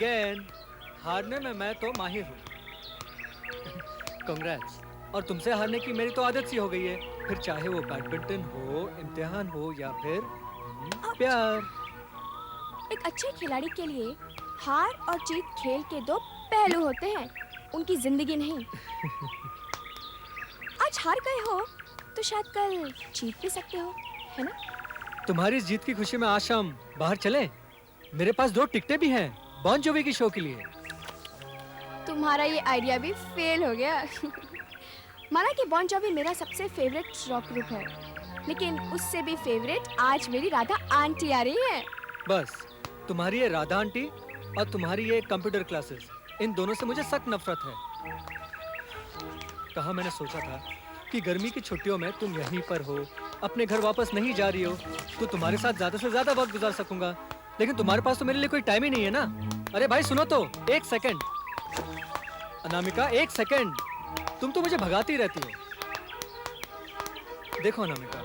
Again. हारने में मैं तो माहिर हूँ। कांग्रेट्स। और तुमसे हारने की मेरी तो आदत सी हो गई है, फिर चाहे वो बैडमिंटन हो, इम्तिहान हो या फिर प्यार। एक अच्छे खिलाड़ी के लिए हार और जीत खेल के दो पहलू होते हैं, उनकी जिंदगी नहीं। आज हार गए हो तो शायद कल जीत भी सकते हो, है ना? तुम्हारी इस जीत की खुशी में आज शाम बाहर चलें? मेरे पास 2 टिकटें भी हैं बॉन जोवी की शो के लिए। तुम्हारा ये आइडिया भी फेल हो गया। माना कि बॉन जोवी मेरा सबसे फेवरेट रॉक ग्रुप है, लेकिन उससे भी फेवरेट आज मेरी राधा आंटी आ रही है। बस तुम्हारी ये राधा आंटी और तुम्हारी ये कंप्यूटर क्लासेस, इन दोनों से मुझे सख्त नफरत है। कहा मैंने सोचा था कि गर्मी की छुट्टियों में तुम यहीं पर हो, अपने घर वापस नहीं जा रही हो, तो तुम्हारे साथ ज्यादा से ज्यादा वक्त गुजार सकूंगा, लेकिन तुम्हारे पास तो मेरे लिए कोई टाइम ही नहीं है ना। अरे भाई सुनो तो, 1 सेकंड। अनामिका 1 सेकंड, तुम तो मुझे भगाती रहती हो। देखो अनामिका,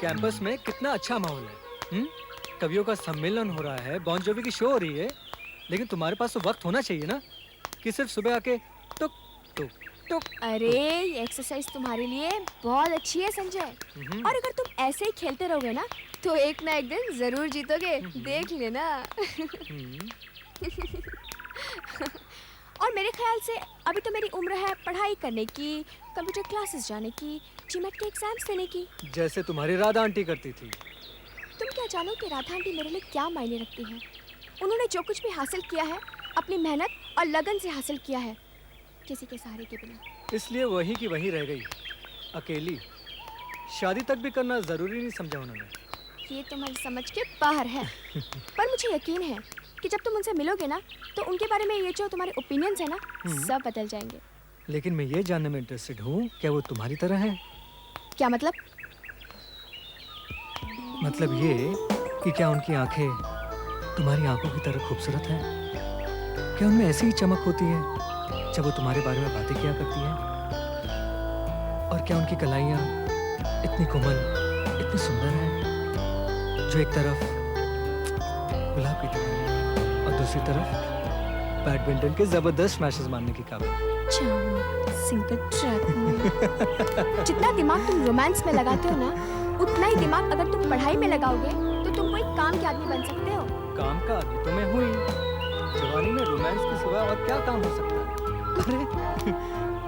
कैंपस में कितना अच्छा माहौल है, कवियों का सम्मेलन हो रहा है, बॉन जोवी की शो हो रही है, लेकिन तुम्हारे पास तो वक्त होना चाहिए ना कि सिर्फ सुबह आके टुक टुक टुक। अरे ये एक्सरसाइज तुम्हारे लिए बहुत अच्छी है संजय, और अगर तुम ऐसे ही खेलते रहोगे ना तो एक ना एक दिन जरूर जीतोगे, देख लेना। और मेरे ख्याल से अभी तो मेरी उम्र है पढ़ाई करने की, कंप्यूटर क्लासेस जाने की, जीमेट के एग्जाम्स देने की, जैसे तुम्हारी राधा आंटी करती थी। तुम क्या जानो कि राधा आंटी मेरे लिए क्या मायने रखती है? उन्होंने जो कुछ भी हासिल किया है अपनी मेहनत और लगन से हासिल किया है, किसी के सहारे के बिना। इसलिए वही की वही रह गई, अकेली। शादी तक भी करना जरूरी नहीं समझा उन्होंने। ये तुम्हारी समझ के बाहर है। पर मुझे यकीन है कि जब तुम उनसे मिलोगे ना तो उनके बारे में ये जो तुम्हारे ओपिनियंस है ना सब बदल जाएंगे। लेकिन मैं ये जानने में इंटरेस्टेड हूँ, क्या वो तुम्हारी तरह है? क्या मतलब? मतलब ये कि क्या उनकी आंखें तुम्हारी आंखों की तरह खूबसूरत हैं? क्या उनमें ऐसी ही चमक होती है जब वो तुम्हारे बारे में बातें किया करती हैं? और क्या उनकी कलाइयाँ इतनी कोमल, इतनी सुंदर हैं, जो एक तरफ गुलाब की तरह और दूसरी तरफ बैडमिंटन के जबरदस्त स्मैशेस मारने की काबिल? Single track. जितना दिमाग तुम रोमांस में लगाते हो ना, उतना ही दिमाग अगर तुम पढ़ाई में लगाओगे तो तुम कोई काम के आदमी बन सकते हो। काम का आदमी तो मैं हुई। जवानी में रोमांस के सिवा और क्या काम हो सकता है?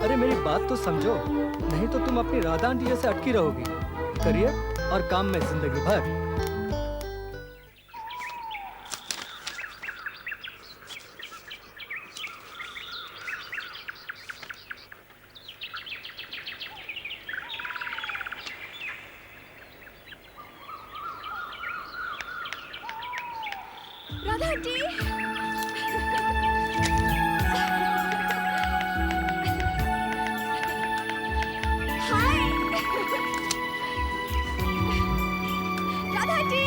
अरे मेरी बात तो समझो, नहीं तो तुम अपनी राधा आंटी जैसे अटकी रहोगी, करियर और काम में जिंदगी भर। राधा आंटी, हाय। राधा आंटी,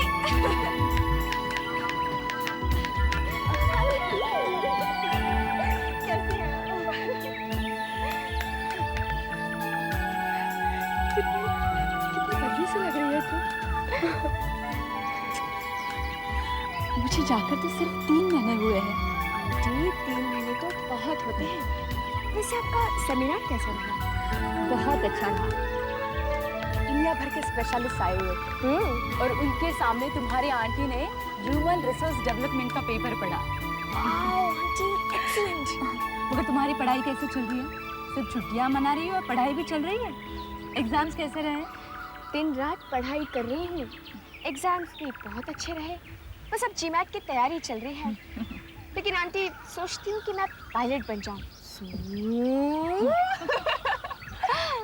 कैसी हैं? कितनी बदली सी लग रही है तू। मुझे जाकर तो सिर्फ 3 महीने हुए हैं। आंटी 3 महीने तो बहुत होते हैं। वैसे आपका सेमिनार कैसा रहा? बहुत अच्छा रहा। दुनिया भर के स्पेशलिस्ट आए हुए थे और उनके सामने तुम्हारी आंटी ने ह्यूमन रिसोर्स डेवलपमेंट का पेपर पढ़ा। Aunty excellent. मगर तुम्हारी पढ़ाई कैसे चल रही है? सिर्फ छुट्टियां मना रही हो और पढ़ाई भी चल रही है? एग्जाम्स कैसे रहे? दिन रात पढ़ाई कर रही हूँ। एग्जाम्स भी बहुत अच्छे रहे, बस अब जीमैट की तैयारी चल रही है। लेकिन आंटी सोचती हूँ कि मैं पायलट बन जाऊँ।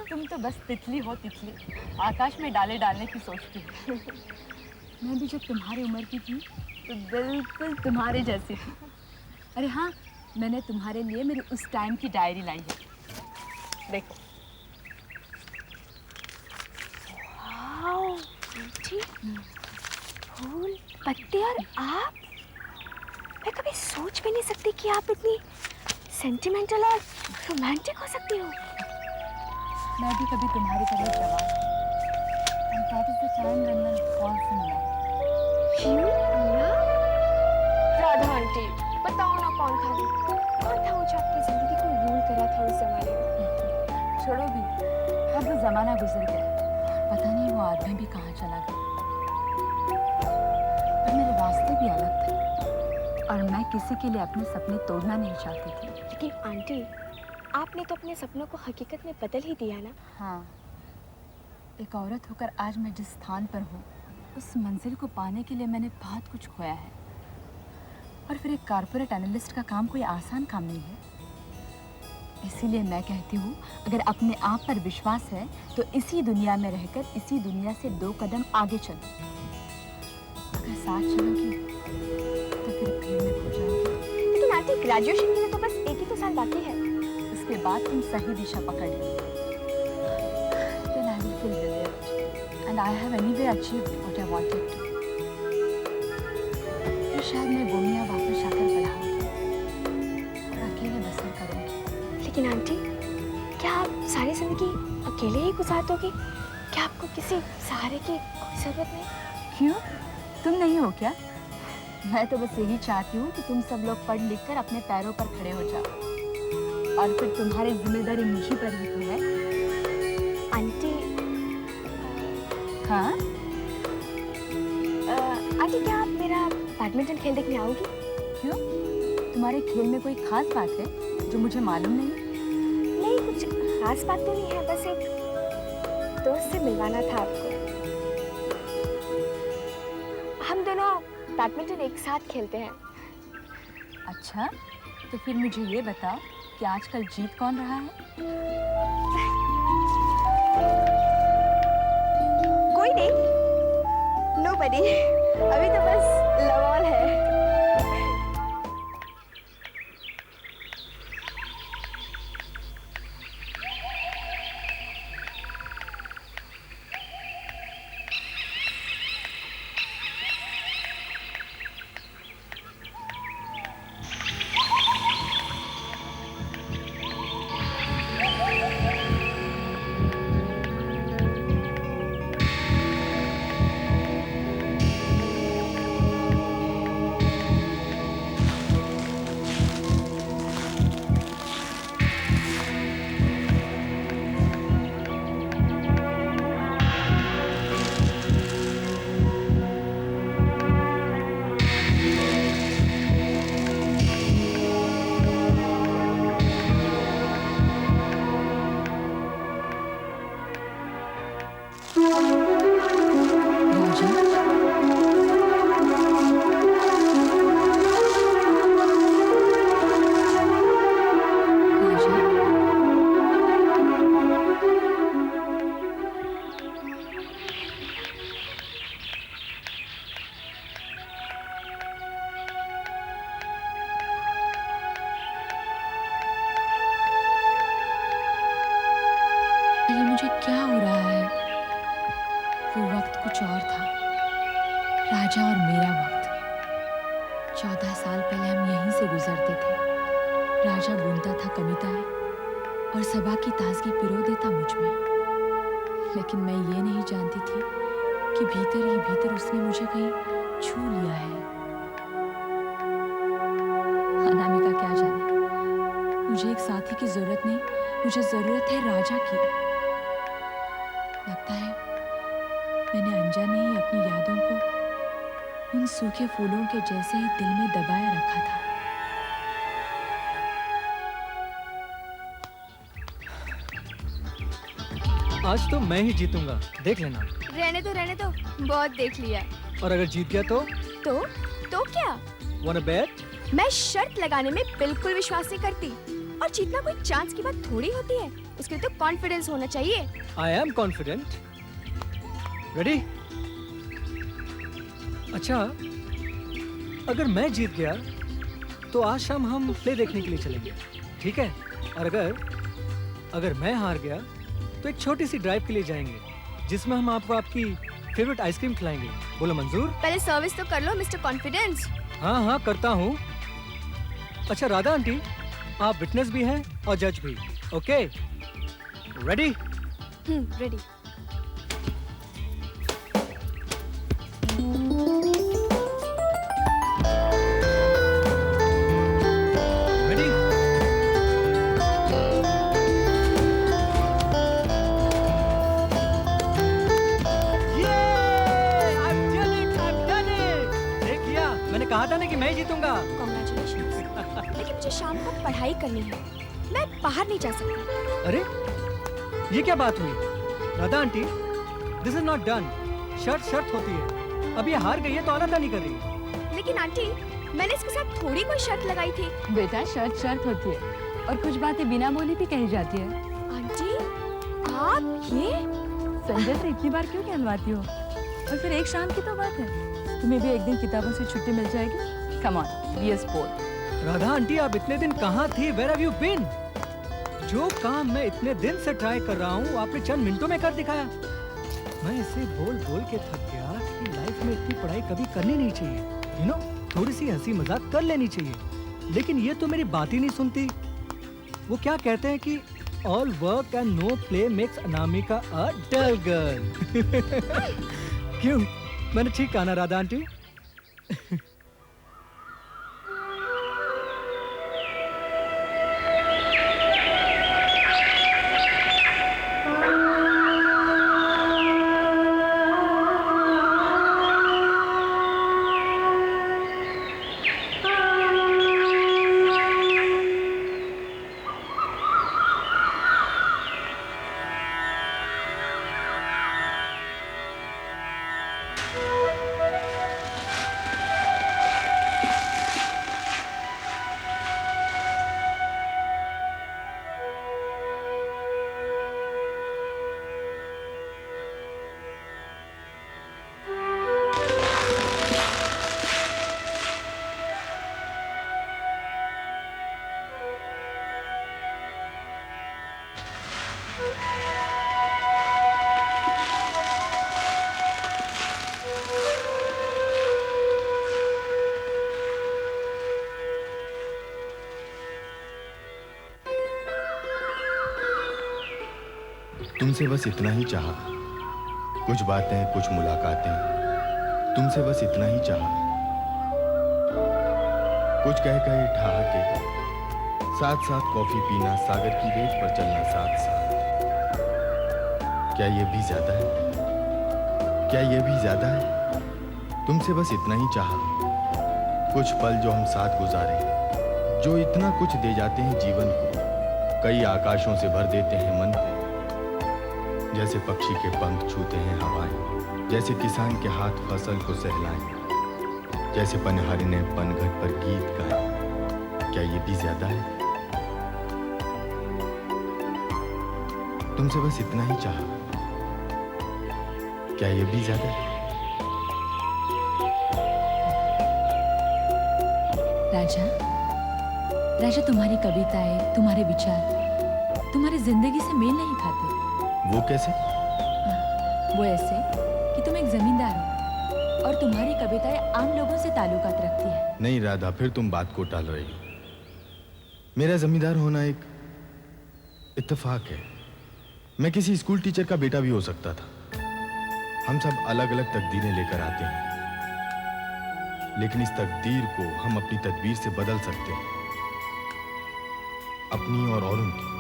तुम तो बस तितली हो, तितली। आकाश में डाले डालने की सोचती हो। मैं भी जब तुम्हारी उम्र की थी तो बिल्कुल तुम्हारे जैसी थी। अरे हाँ, मैंने तुम्हारे लिए मेरी उस टाइम की डायरी लाई है, देखो। वाओ आंटी, फूल, पत्ते और आप। मैं कभी सोच भी नहीं सकती कि आप इतनी सेंटिमेंटल और रोमांटिक हो सकती हो। मैं भी कभी तुम्हारी तरह जवान। And that is the time when one falls in love. क्यों? राधा आंटी, बताओ ना कौन था वो? कौन था वो जो आपकी जिंदगी को रूल कर रहा था उस जमाने में? छोड़ो भी, अब वो जमाना गुजर गया, पता नहीं वो आदमी भी कहाँ चला गया। पर मेरे रास्ते भी अलग थे और मैं किसी के लिए अपने सपने तोड़ना नहीं चाहती थी। लेकिन आंटी, आपने तो अपने सपनों को हकीकत में बदल ही दिया ना। हाँ, एक औरत होकर आज मैं जिस स्थान पर हूँ, उस मंजिल को पाने के लिए मैंने बहुत कुछ खोया है। और फिर एक कॉर्पोरेट एनालिस्ट का काम कोई आसान काम नहीं है। इसीलिए मैं कहती हूँ, अगर अपने आप पर विश्वास है तो इसी दुनिया में रहकर इसी दुनिया से 2 कदम आगे चलो। अगर साथ चलोगी तो फिर भीड़ में खो जाओगी। लेकिन आंटी, ग्रेजुएशन के लिए तो बस 1 ही तो साल बाकी है। उसके बाद तुम सही दिशा पकड़ लो। Then I will feel relieved and I have anyway achieved what I wanted to. फिर शायद मैं गोमिया वापस आकर बढ़ाऊंगी और अकेले बसर करूंगी। लेकिन आंटी, क्या आप सारी जिंदगी अकेले ही गुजार दोगे? क्या आपको किसी सहारे की कोई जरूरत नहीं? क्यों? तुम नहीं हो क्या? मैं तो बस यही चाहती हूँ कि तुम सब लोग पढ़ लिख कर अपने पैरों पर खड़े हो जाओ और फिर तुम्हारी जिम्मेदारी मुझी पर ही तो है। आंटी, हाँ? आंटी, क्या आप मेरा बैडमिंटन खेल देखने आओगी? क्यों? तुम्हारे खेल में कोई खास बात है जो मुझे मालूम नहीं? नहीं, कुछ खास बात तो नहीं है, बस एक दोस्त से मिलवाना था आपको। हम दोनों बैडमिंटन एक साथ खेलते हैं। अच्छा, तो फिर मुझे ये बताओ कि आजकल जीत कौन रहा है? कोई नहीं, नोबडी। अभी तो बस लवॉल है। ये मुझे क्या हो रहा है? वो वक्त कुछ और था, राजा और मेरा वक्त। 14 साल पहले हम यहीं से गुजरते थे। राजा बुनता था कविताएं और सबा की ताजगी पिरो देता मुझ में। लेकिन मैं ये नहीं जानती थी कि भीतर ही भीतर उसने मुझे कहीं छू लिया है। अनामिका क्या जाने, मुझे एक साथी की जरूरत नहीं, मुझे जरूरत है राजा की। लगता है मैंने अनजाने ही अपनी यादों को उन सूखे फूलों के जैसे ही दिल में दबाए रखा था। आज तो मैं ही जीतूंगा, देख लेना। रहने दो, बहुत देख लिया। और अगर जीत गया तो तो क्या? वांना बेट? मैं शर्त लगाने में बिल्कुल विश्वास नहीं करती, और जीतना कोई चांस की बात थोड़ी होती है। उसके लिए तो कॉन्फिडेंस होना चाहिए। I am confident. रेडी? अच्छा, अगर मैं जीत गया तो आज शाम हम प्ले देखने के लिए चलेंगे, ठीक है? और अगर मैं हार गया तो एक छोटी सी ड्राइव के लिए जाएंगे, जिसमें हम आपको आपकी फेवरेट आइसक्रीम खिलाएंगे। बोलो मंजूर? पहले सर्विस तो कर लो मिस्टर कॉन्फिडेंस। हाँ करता हूँ। अच्छा राधा आंटी, आप विटनेस भी हैं और जज भी, ओके? रेडी? रेडी। मैं ही जीतूंगा। Congratulations. लेकिन मुझे शाम को पढ़ाई करनी है, मैं बाहर नहीं जा सकती। अरे ये क्या बात हुई Radha aunty? This is not done. शर्त शर्त होती है। अब ये हार गई है तो आना नहीं कर रही। लेकिन आंटी, मैंने इसके साथ थोड़ी कोई शर्त लगाई थी। बेटा शर्त शर्त होती है और कुछ बातें बिना बोली भी कही जाती है। आंटी, आप ये? संजय से इतनी बार क्यों कहलवाती हो? और फिर एक शाम की तो बात है, तुम्हें भी एक दिन किताबों से छुट्टी मिल जाएगी। Come on, be a sport. Radha aunty, आप इतने दिन कहाँ थी? Where have you been? जो काम मैं इतने दिन से ट्राई कर रहा हूँ आपने चंद मिनटों में कर दिखाया। मैं इसे बोल बोल के थक गया कि लाइफ में इतनी पढ़ाई कभी करनी नहीं चाहिए। यू नो, थोड़ी सी हंसी मजाक कर लेनी चाहिए। लेकिन ये तो मेरी बात ही नहीं सुनती। वो क्या कहते हैं कि all work and no play makes Anamika a dull girl. क्यों, मैंने ठीक कहा ना राधा आंटी? तुमसे बस इतना ही चाहा, कुछ बातें कुछ मुलाकातें, तुमसे बस इतना ही चाहा, कुछ कह कहे ठहाके, साथ साथ कॉफी पीना, सागर की रेत पर चलना साथ साथ। क्या ये भी ज्यादा है? क्या ये भी ज्यादा है? तुमसे बस इतना ही चाहा, कुछ पल जो हम साथ गुजारे, जो इतना कुछ दे जाते हैं जीवन को, कई आकाशों से भर देते हैं मन को। जैसे पक्षी के पंख छूते हैं हवाएं, जैसे किसान के हाथ फसल को सहलाएं, जैसे पनहरी ने पनघट पर गीत गाए। क्या ये भी ज्यादा है? तुमसे बस इतना ही चाहा, क्या ये भी ज्यादा है? राजा, राजा तुम्हारी कविताएं, तुम्हारे विचार तुम्हारी जिंदगी से मेल नहीं खाते। वो कैसे? वो ऐसे कि तुम एक जमींदार हो और तुम्हारी कविताएं आम लोगों से ताल्लुकात रखती है। नहीं राधा, फिर तुम बात को टाल रही हो। मेरा जमींदार होना एक इत्तेफाक है। मैं किसी स्कूल टीचर का बेटा भी हो सकता था। हम सब अलग अलग तकदीरें लेकर आते हैं, लेकिन इस तकदीर को हम अपनी तदबीर से बदल सकते हैं, अपनी और औरों की।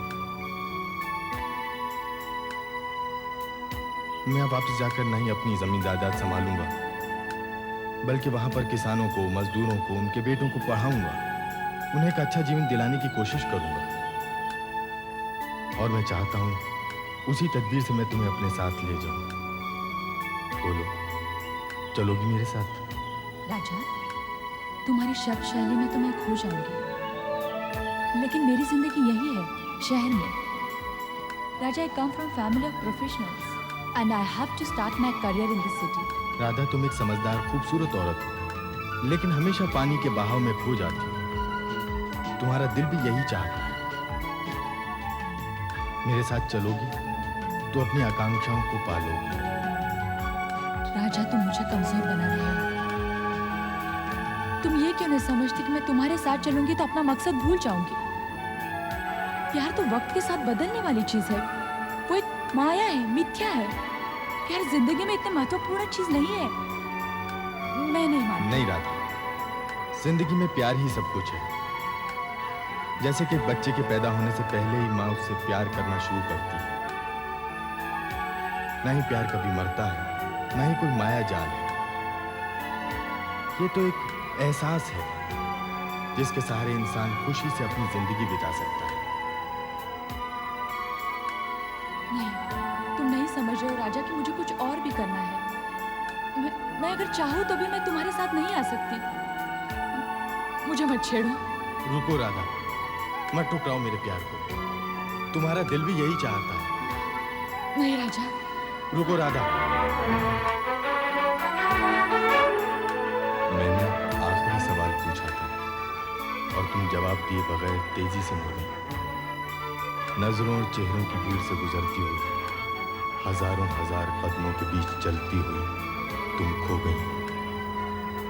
मैं वापस जाकर नहीं अपनी जमीन जायदाद संभालूंगा, बल्कि वहां पर किसानों को, मजदूरों को, उनके बेटों को पढ़ाऊंगा, उन्हें एक अच्छा जीवन दिलाने की कोशिश करूंगा। और मैं चाहता हूं उसी तदबीर से मैं तुम्हें अपने साथ ले जाऊं। बोलो, चलोगी मेरे साथ? राजा, तुम्हारी शब्द शैली में तो मैं खो जाऊंगी, लेकिन मेरी जिंदगी यही है, शहर में। राजा, I come from family of professionals and I have to start my career in this city. Radha, तुम एक समझदार खूबसूरत औरत हो, लेकिन हमेशा पानी के बहाव में खो जाती हो। तुम्हारा दिल भी यही चाहता है। मेरे साथ चलोगी तो अपनी आकांक्षाओं को पालोगी। राजा, तुम मुझे कमजोर बना रहे हो। तुम ये क्यों नहीं समझती कि मैं तुम्हारे साथ चलूंगी तो अपना मकसद भूल जाऊंगी? प्यार तो वक्त के साथ बदलने वाली चीज है, वो एक माया है, मिथ्या है। प्यार जिंदगी में इतनी महत्वपूर्ण चीज नहीं है। मैं नहीं मानती। नहीं राधा, जिंदगी में प्यार ही सब कुछ है। जैसे कि एक बच्चे के पैदा होने से पहले ही माँ उससे प्यार करना शुरू करती है। ना ही प्यार कभी मरता है, ना ही कोई माया जाल है। ये तो एक एहसास है जिसके सहारे इंसान खुशी से अपनी जिंदगी बिता सकता है। नहीं, तुम नहीं समझ रहे हो राजा कि मुझे कुछ और भी करना है। मैं अगर चाहूँ तो भी मैं तुम्हारे साथ नहीं आ सकती। मुझे मत छेड़ो। रुको राधा, मत ठुकराओ मेरे प्यार को। तुम्हारा दिल भी यही चाहता है। नहीं राजा। रुको राधा, मैंने आखिरी सवाल पूछा था और तुम जवाब दिए बगैर तेजी से मुड़ गई। नजरों और चेहरों की भीड़ से गुजरती हुई, हजारों हजार कदमों के बीच चलती हुई तुम खो गई।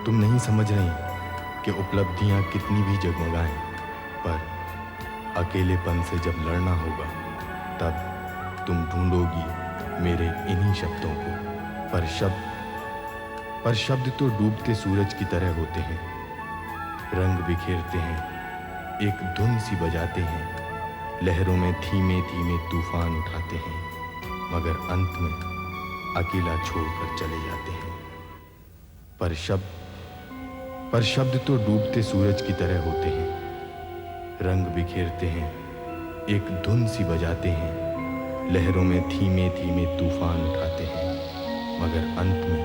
तुम नहीं समझ रही कि उपलब्धियां कितनी भी जगमगाएं, पर अकेलेपन से जब लड़ना होगा तब तुम ढूंढोगी मेरे इन्हीं शब्दों को। पर शब्द तो डूबते सूरज की तरह होते हैं, रंग बिखेरते हैं, एक धुन सी बजाते हैं, लहरों में धीमे धीमे तूफान उठाते हैं, मगर अंत में अकेला छोड़कर चले जाते हैं। पर शब्द तो डूबते सूरज की तरह होते हैं, रंग बिखेरते हैं, एक धुन सी बजाते हैं, लहरों में धीमे धीमे तूफान उठाते हैं, मगर अंत में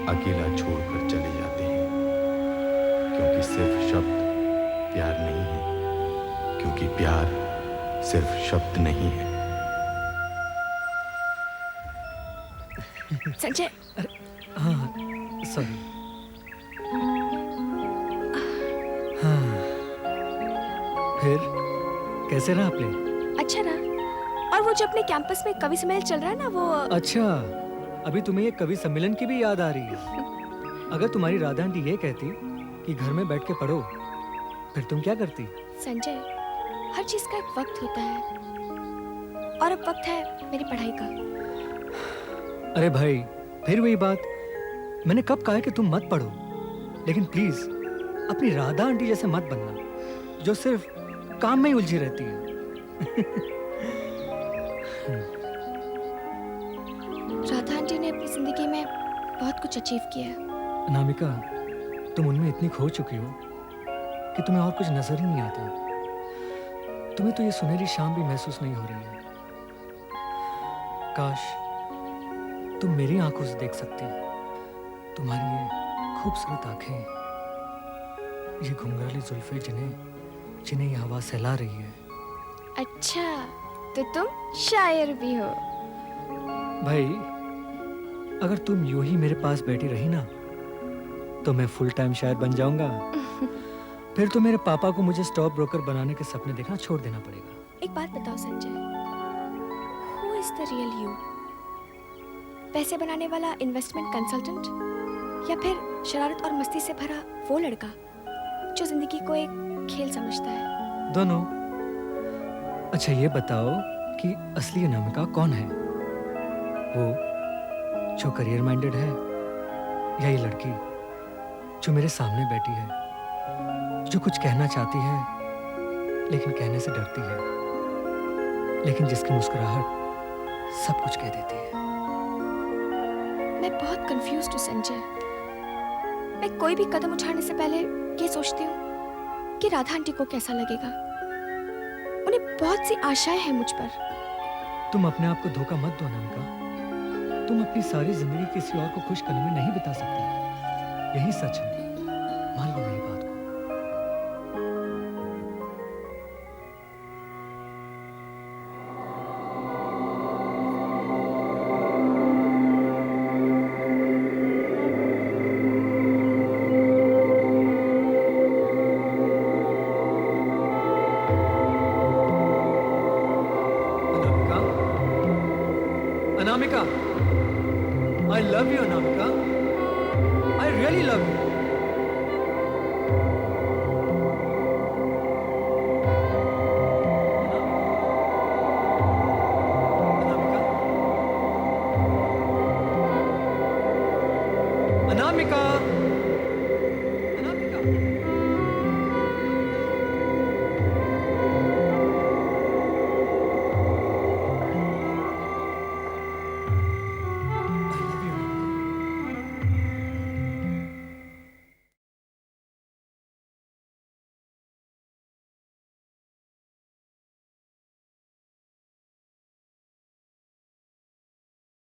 अकेला छोड़कर चले जाते हैं। क्योंकि सिर्फ शब्द प्यार नहीं है, क्योंकि प्यार सिर्फ शब्द नहीं है। संजय। हाँ, सॉरी। हाँ, फिर कैसे रहा प्ले? अच्छा रहा। और वो जो अपने कैंपस में कवि सम्मेलन चल रहा है ना, वो अच्छा, अभी तुम्हें ये कवि सम्मेलन की भी याद आ रही है। अगर तुम्हारी राधा आंटी ये कहती कि घर में बैठ के पढ़ो, फिर तुम क्या करती? संजय, हर चीज का एक वक्त होता है, और अब वक्त है मेरी पढ़ाई का। अरे भाई, फिर वही बात। मैंने कब कहा है कि तुम मत पढ़ो, लेकिन प्लीज अपनी राधा आंटी जैसे मत बनना, जो सिर्फ काम में ही उलझी रहती है। राधा आंटी ने अपनी जिंदगी में बहुत कुछ अचीव किया है। अनामिका, तुम उनमें इतनी खो चुकी हो कि तुम्हें और कुछ नजर ही नहीं आता। तुम्हें तो ये सुनहरी शाम भी महसूस नहीं हो रही है। काश तुम मेरी आंखों से देख सकती। तुम्हारी ये खूबसूरत आंखें, ये घुंघराली जुल्फे जिन्हें ये हवा सहला रही है। अच्छा, तो तुम शायर भी हो। भाई, अगर तुम यूं ही मेरे पास बैठी रही ना, तो मैं फुल टाइम शायर बन जाऊंगा। फिर तो मेरे पापा को मुझे स्टॉक ब्रोकर बनाने के सपने देखना छोड़ देना पड़ेगा। एक बात बताओ Sanjay, who is the real you? पैसे बनाने वाला इन्वेस्टमेंट कंसल्टेंट, या फिर शरारत और मस्ती से भरा वो लड़का जो जिंदगी को एक खेल समझता है? दोनों। अच्छा ये बताओ कि असली अनामिका कौन है? वो जो करियर माइंडेड है, या ये लड़की जो मेरे सामने बैठी है, जो कुछ कहना चाहती है लेकिन कहने से डरती है, लेकिन जिसकी मुस्कुराहट सब कुछ कह देती है? मैं बहुत कंफ्यूज्ड हूँ संजय। मैं कोई भी कदम उठाने से पहले ये सोचती हूँ कि राधा आंटी को कैसा लगेगा। उन्हें बहुत सी आशाएं हैं मुझ पर। तुम अपने आप को धोखा मत दो अनामिका। तुम अपनी सारी जिंदगी किसी और को खुश करने में नहीं बिता सकती। यही सच है, मान लो मेरी बात को। Anamika, I love you, Anamika. I really love you.